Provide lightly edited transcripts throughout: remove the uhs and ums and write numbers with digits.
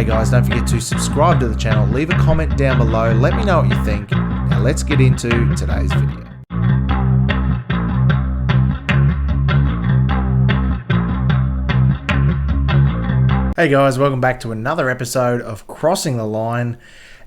Hey guys, don't forget to subscribe to the channel, leave a comment down below, let me know what you think. Now let's get into today's video. Hey guys, welcome back to another episode of Crossing the Line.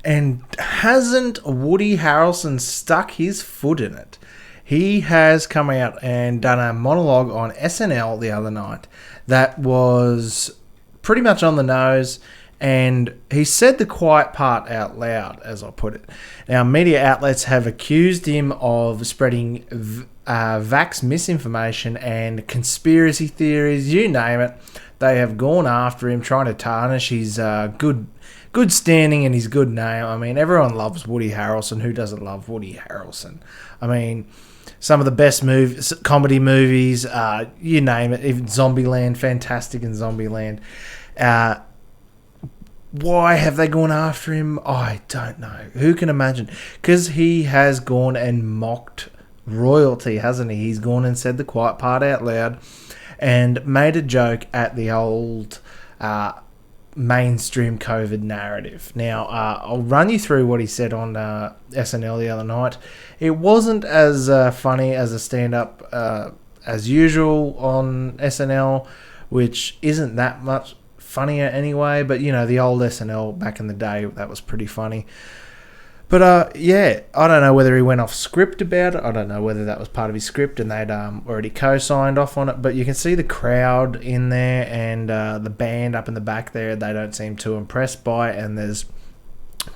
And hasn't Woody Harrelson stuck his foot in it? He has come out and done a monologue on SNL the other night that was pretty much on the nose, and he said the quiet part out loud, as I put it. Now, media outlets have accused him of spreading vax misinformation and conspiracy theories, you name it. They have gone after him, trying to tarnish his good standing and his good name. I mean, everyone loves Woody Harrelson. Who doesn't love Woody Harrelson? I mean, some of the best comedy movies, you name it, even Zombieland, fantastic in Zombieland. Why have they gone after him? I don't know. Who can imagine? Because he has gone and mocked royalty, hasn't he? He's gone and said the quiet part out loud and made a joke at the old mainstream COVID narrative. Now, I'll run you through what he said on SNL the other night. It wasn't as funny as a stand-up as usual on SNL, which isn't that much funnier anyway, but you know, the old SNL back in the day, that was pretty funny. But yeah, I don't know whether he went off script about it. I don't know whether that was part of his script and they'd already co-signed off on it. But you can see the crowd in there and the band up in the back there. They don't seem too impressed by it, and there's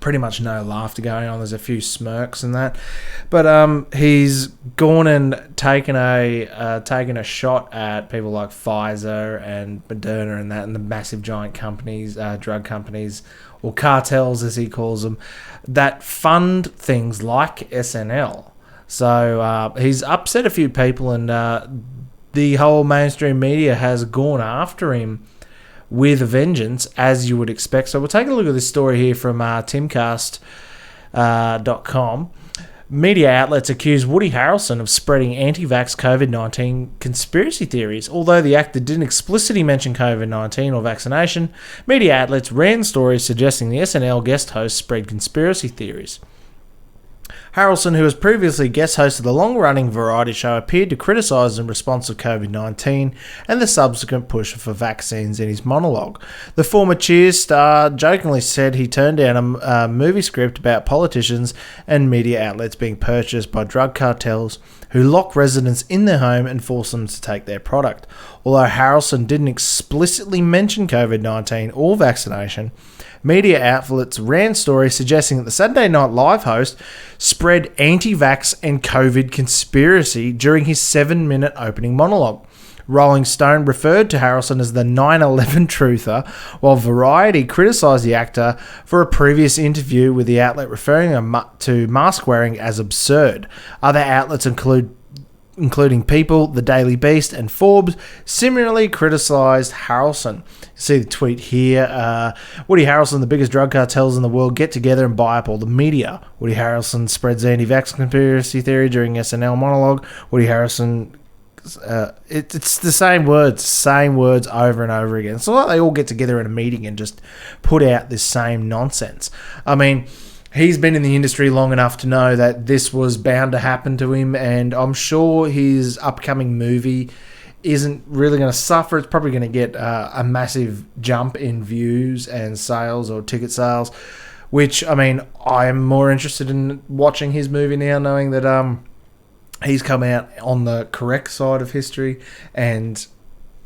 pretty much no laughter going on. There's a few smirks and that. But he's gone and taken a shot at people like Pfizer and Moderna and that, and the massive giant companies, drug companies, or cartels as he calls them, that fund things like SNL. So he's upset a few people, and the whole mainstream media has gone after him with a vengeance, as you would expect. So we'll take a look at this story here from timcast.com. Media outlets accuse Woody Harrelson of spreading anti-vax COVID-19 conspiracy theories. Although the actor didn't explicitly mention COVID-19 or vaccination, media outlets ran stories suggesting the SNL guest host spread conspiracy theories. Harrelson, who has previously guest hosted the long-running variety show, appeared to criticise in response to COVID-19 and the subsequent push for vaccines in his monologue. The former Cheers star jokingly said he turned down a movie script about politicians and media outlets being purchased by drug cartels who lock residents in their home and force them to take their product. Although Harrelson didn't explicitly mention COVID-19 or vaccination, media outlets ran stories suggesting that the Saturday Night Live host spread anti-vax and COVID conspiracy during his 7-minute opening monologue. Rolling Stone referred to Harrelson as the 9/11 truther, while Variety criticised the actor for a previous interview with the outlet referring to mask wearing as absurd. Other outlets including People, The Daily Beast, and Forbes, similarly criticised Harrelson. You see the tweet here. Woody Harrelson, the biggest drug cartels in the world, get together and buy up all the media. Woody Harrelson spreads anti-vax conspiracy theory during SNL monologue. Woody Harrelson... it's the same words over and over again. It's like they all get together in a meeting and just put out this same nonsense. I mean, he's been in the industry long enough to know that this was bound to happen to him, and I'm sure his upcoming movie isn't really going to suffer. It's probably going to get a massive jump in views and sales, or ticket sales, which, I mean, I'm more interested in watching his movie now, knowing that he's come out on the correct side of history. And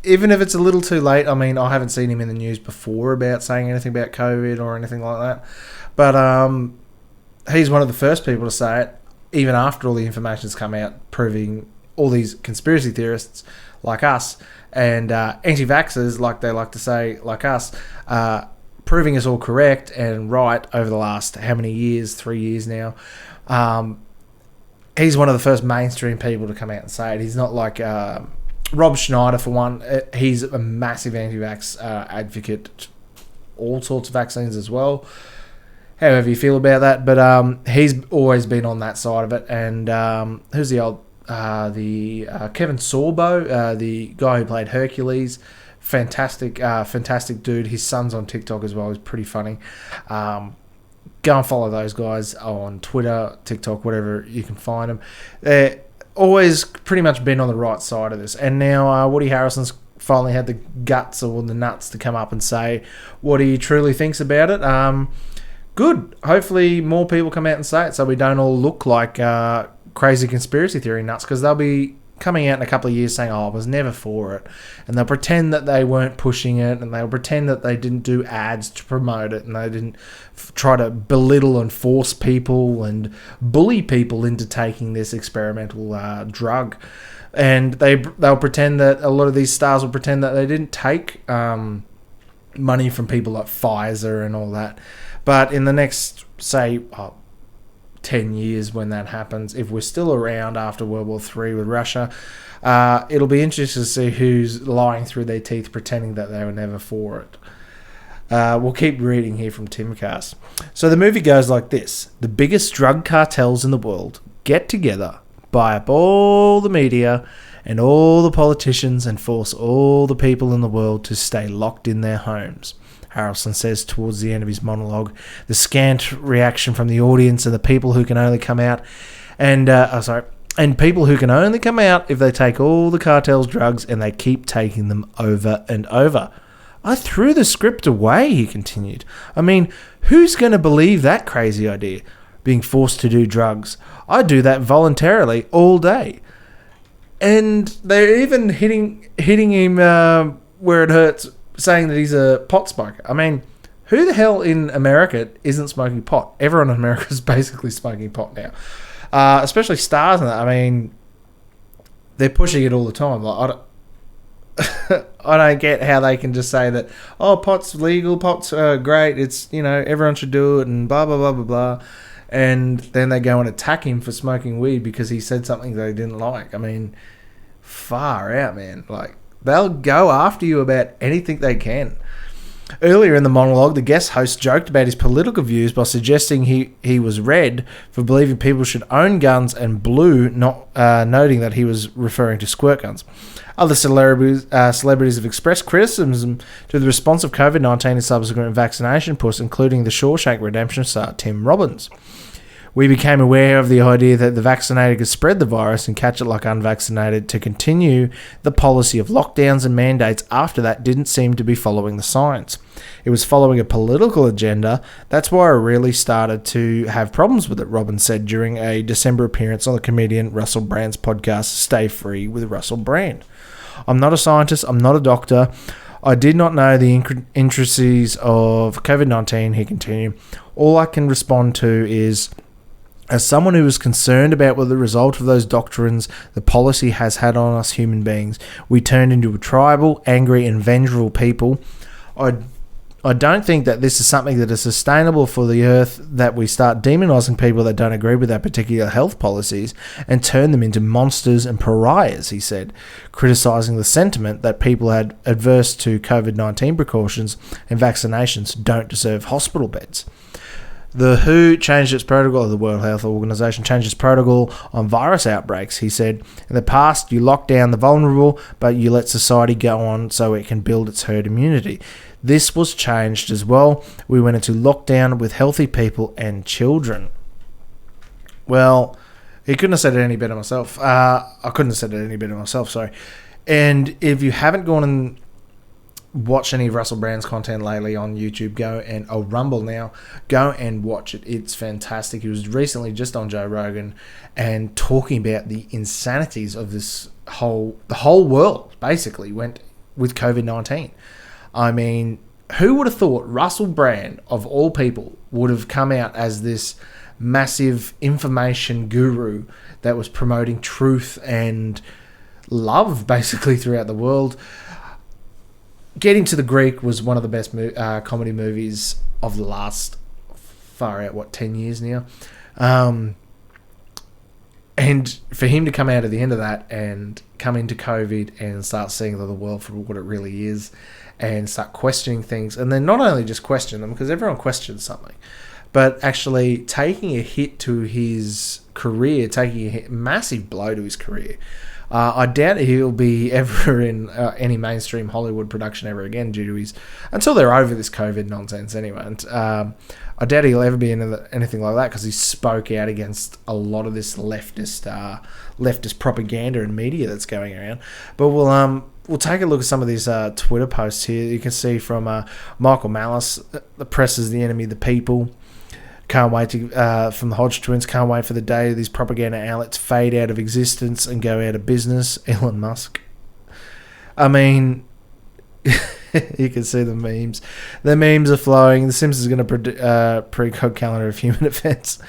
even if it's a little too late, I mean, I haven't seen him in the news before about saying anything about COVID or anything like that. But he's one of the first people to say it, even after all the information's come out, proving all these conspiracy theorists like us and anti-vaxxers, like they like to say, like us, proving us all correct and right over the last how many years? 3 years now. He's one of the first mainstream people to come out and say it. He's not like Rob Schneider, for one. He's a massive anti-vax advocate, all sorts of vaccines as well. However you feel about that, but he's always been on that side of it. And who's the Kevin Sorbo, the guy who played Hercules, fantastic dude. His son's on TikTok as well. He's pretty funny. Go and follow those guys on Twitter, TikTok, whatever you can find them. They're always pretty much been on the right side of this. And now Woody Harrelson's finally had the guts or the nuts to come up and say what he truly thinks about it. Good. Hopefully more people come out and say it so we don't all look like crazy conspiracy theory nuts, because they'll be coming out in a couple of years saying, I was never for it. And they'll pretend that they weren't pushing it, and they'll pretend that they didn't do ads to promote it, and they didn't try to belittle and force people and bully people into taking this experimental drug. And they'll pretend that a lot of these stars will pretend that they didn't take money from people like Pfizer and all that. But in the next, say, 10 years when that happens, if we're still around after World War III with Russia, it'll be interesting to see who's lying through their teeth pretending that they were never for it. We'll keep reading here from Timcast. So the movie goes like this. The biggest drug cartels in the world get together, buy up all the media and all the politicians, and force all the people in the world to stay locked in their homes. Harrelson says towards the end of his monologue. The scant reaction from the audience and the people who can only come out and people who can only come out if they take all the cartel's drugs, and they keep taking them over and over. I threw the script away, he continued. I mean, who's going to believe that crazy idea? Being forced to do drugs. I do that voluntarily all day. And they're even hitting him where it hurts, saying that he's a pot smoker. I mean, who the hell in America isn't smoking pot? Everyone in America is basically smoking pot now, especially stars and that. I mean, they're pushing it all the time. Like, I don't get how they can just say that, oh, pot's legal, pot's great, it's, everyone should do it, and blah, blah, blah, blah, blah. And then they go and attack him for smoking weed because he said something they didn't like. I mean, far out, man. Like, they'll go after you about anything they can. Earlier in the monologue, the guest host joked about his political views by suggesting he was red for believing people should own guns, and blue, not noting that he was referring to squirt guns. Other celebrities have expressed criticism to the response of COVID-19 and subsequent vaccination push, including the Shawshank Redemption star Tim Robbins. We became aware of the idea that the vaccinated could spread the virus and catch it like unvaccinated. To continue the policy of lockdowns and mandates after that didn't seem to be following the science. It was following a political agenda. That's why I really started to have problems with it, Robbins said during a December appearance on the comedian Russell Brand's podcast, Stay Free with Russell Brand. I'm not a scientist. I'm not a doctor. I did not know the intricacies of COVID-19, he continued. All I can respond to is, as someone who is concerned about what the result of those doctrines the policy has had on us human beings, we turned into a tribal, angry, and vengeful people. I don't think that this is something that is sustainable for the earth, that we start demonising people that don't agree with our particular health policies and turn them into monsters and pariahs, he said, criticising the sentiment that people adverse to COVID-19 precautions and vaccinations don't deserve hospital beds. The WHO changed its protocol, the World Health Organization changed its protocol on virus outbreaks, he said. In the past, you lock down the vulnerable, but you let society go on so it can build its herd immunity. This was changed as well. We went into lockdown with healthy people and children. Well, he couldn't have said it any better myself. I couldn't have said it any better myself, sorry. And if you haven't gone and watch any of Russell Brand's content lately on YouTube, Rumble now, go and watch it. It's fantastic. He was recently just on Joe Rogan and talking about the insanities of the whole world basically went with COVID-19. I mean, who would have thought Russell Brand, of all people, would have come out as this massive information guru that was promoting truth and love basically throughout the world? Getting to the Greek was one of the best comedy movies of the last, 10 years now. And for him to come out at the end of that and come into COVID and start seeing the world for what it really is and start questioning things, and then not only just question them, because everyone questions something, but actually taking a hit to his career, taking a massive blow to his career. I doubt he'll be ever in any mainstream Hollywood production ever again due to his... until they're over this COVID nonsense anyway. And, I doubt he'll ever be in anything like that because he spoke out against a lot of this leftist propaganda and media that's going around. But we'll take a look at some of these Twitter posts here. You can see from Michael Malice, the press is the enemy of the people. Can't wait to, from the Hodge twins, can't wait for the day these propaganda outlets fade out of existence and go out of business. Elon Musk. I mean, you can see the memes. The memes are flowing. The Simpsons is going to pre-code calendar of human events.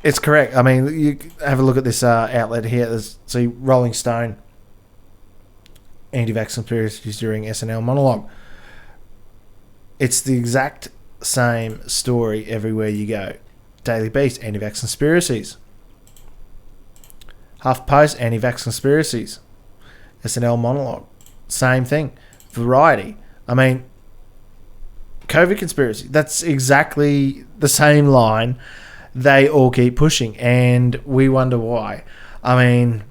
It's correct. I mean, you have a look at this outlet here. See, Rolling Stone, anti-vax conspiracies during SNL monologue. It's the exact same story everywhere you go. Daily Beast, anti-vax conspiracies. HuffPost, anti-vax conspiracies. SNL monologue, same thing. Variety. I mean, COVID conspiracy. That's exactly the same line. They all keep pushing, and we wonder why. I mean,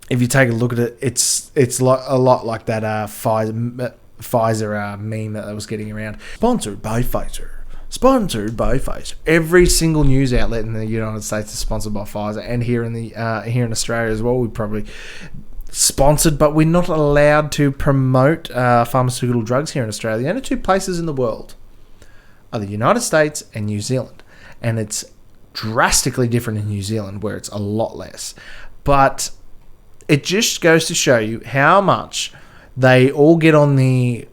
if you take a look at it, it's a lot like that Pfizer meme that was getting around. Sponsored by Pfizer. Sponsored by Pfizer. Every single news outlet in the United States is sponsored by Pfizer, and here in Australia as well, we probably sponsored, but we're not allowed to promote pharmaceutical drugs here in Australia. The only two places in the world are the United States and New Zealand. And it's drastically different in New Zealand, where it's a lot less. But it just goes to show you how much they all get on the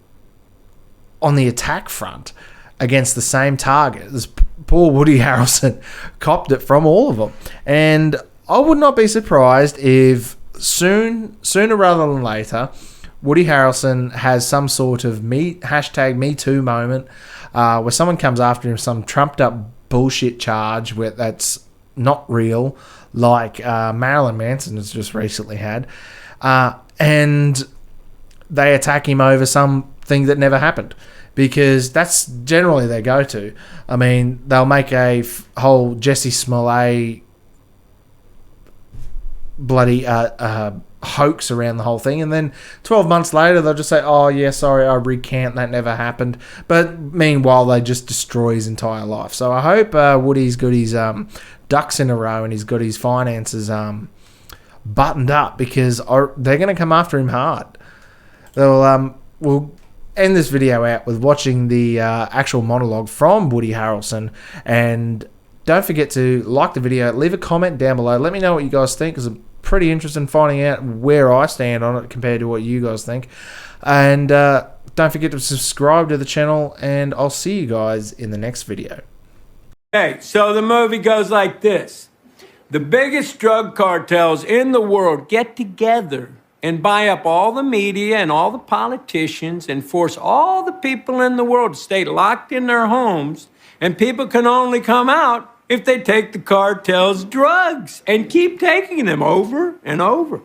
attack front against the same target. This poor Woody Harrelson copped it from all of them. And I would not be surprised if sooner rather than later, Woody Harrelson has some sort of hashtag Me Too moment where someone comes after him, some trumped up bullshit charge where that's not real, like Marilyn Manson has just recently had, and they attack him over something that never happened, because that's generally their go-to. I mean, they'll make a whole Jesse Smollett bloody hoax around the whole thing, and then 12 months later they'll just say, oh yeah, sorry, I recant, that never happened. But meanwhile they just destroy his entire life. So I hope Woody's got his ducks in a row and he's got his finances buttoned up, because they're going to come after him hard. We'll end this video out with watching the actual monologue from Woody Harrelson, and don't forget to like the video, leave a comment down below, let me know what you guys think, because I'm pretty interested in finding out where I stand on it compared to what you guys think. And don't forget to subscribe to the channel, and I'll see you guys in the next video. Okay, so the movie goes like this. The biggest drug cartels in the world get together and buy up all the media and all the politicians and force all the people in the world to stay locked in their homes, and people can only come out if they take the cartel's drugs and keep taking them over and over.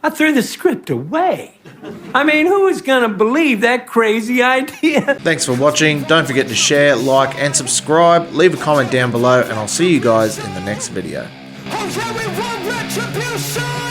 I threw the script away. I mean, who is going to believe that crazy idea? Thanks for watching. Don't forget to share, like, and subscribe. Leave a comment down below, and I'll see you guys in the next video. Oh, yeah, we want retribution!